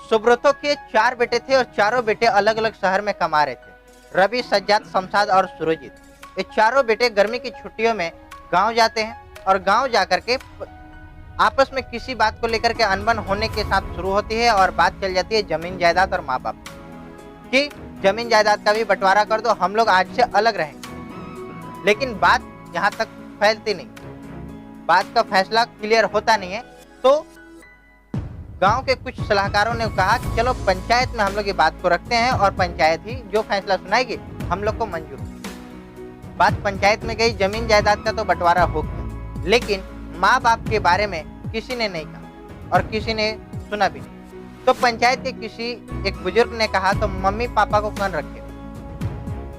सुब्रतो के 4 बेटे थे और चारों बेटे अलग अलग शहर में कमा रहे थे। रवि, सज्जाद, शमशाद और सुरजीत। ये चारों बेटे गर्मी की छुट्टियों में गांव जाते हैं और गांव जाकर के आपस में किसी बात को लेकर के अनबन होने के साथ शुरू होती है और बात चल जाती है जमीन जायदाद और माँ बाप की। जमीन जायदाद का भी बंटवारा कर दो, हम लोग आज से अलग रहेंगे। लेकिन बात यहाँ तक फैलती नहीं, बात का फैसला क्लियर होता नहीं है। तो गांव के कुछ सलाहकारों ने कहा कि चलो पंचायत में हम लोग ये बात को रखते हैं और पंचायत ही जो फैसला सुनाएगी हम लोग को मंजूर होगी। बात पंचायत में गई, जमीन जायदाद का तो बंटवारा हो गया, लेकिन माँ बाप के बारे में किसी ने नहीं कहा और किसी ने सुना भी नहीं। तो पंचायत के किसी एक बुजुर्ग ने कहा तो मम्मी पापा को कौन रखे।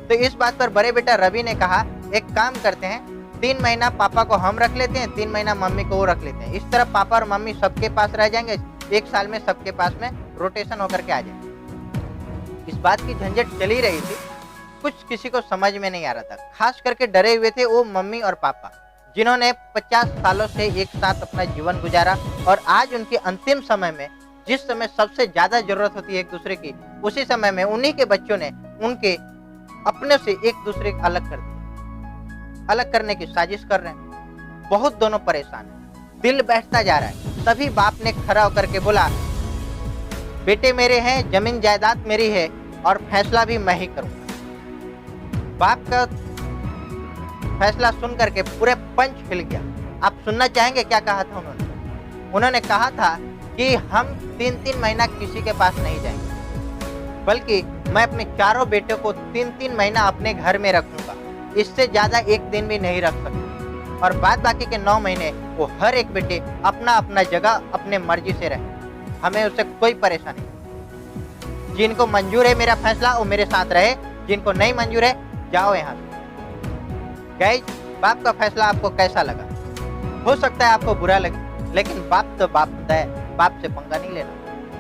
तो इस बात पर बड़े बेटा रवि ने कहा एक काम करते हैं, 3 महीना पापा को हम रख लेते हैं, 3 महीना मम्मी को वो रख लेते हैं। इस तरह पापा और मम्मी सबके पास रह जाएंगे, 1 साल में सबके पास में रोटेशन होकर के आ जाएंगे। इस बात की झंझट चली रही थी, कुछ किसी को समझ में नहीं आ रहा था। खास करके डरे हुए थे वो मम्मी और पापा, जिन्होंने 50 सालों से एक साथ अपना जीवन गुजारा और आज उनके अंतिम समय में जिस समय सबसे ज्यादा जरूरत होती है एक दूसरे की, उसी समय में उन्हीं के बच्चों ने उनके अपने से एक दूसरे को अलग कर दिया। अलग करने की साजिश कर रहे हैं। बहुत दोनों परेशान हैं, दिल बैठता जा रहा है। तभी बाप ने खड़ा होकर के बोला, बेटे मेरे हैं, जमीन जायदाद मेरी है और फैसला भी मैं ही करूंगा। बाप का फैसला सुन करके पूरे पंच हिल गया। आप सुनना चाहेंगे क्या कहा था उन्होंने? उन्होंने कहा था कि हम 3-3 महीना किसी के पास नहीं जाएंगे, बल्कि मैं अपने चारों बेटों को 3-3 महीना अपने घर में रखूंगा। इससे ज्यादा एक दिन भी नहीं रख सकते और बाद बाकी के 9 महीने वो हर एक बेटे अपना अपना जगह अपने मर्जी से रहे। हमें उससे कोई परेशानी नहीं। जिनको मंजूर है मेरा फैसला वो मेरे साथ रहे, जिनको नहीं मंजूर है जाओ यहाँ से। गाइस, बाप का फैसला आपको कैसा लगा? हो सकता है आपको बुरा लगे, लेकिन बाप तो बाप होता है, बाप से पंगा नहीं लेना।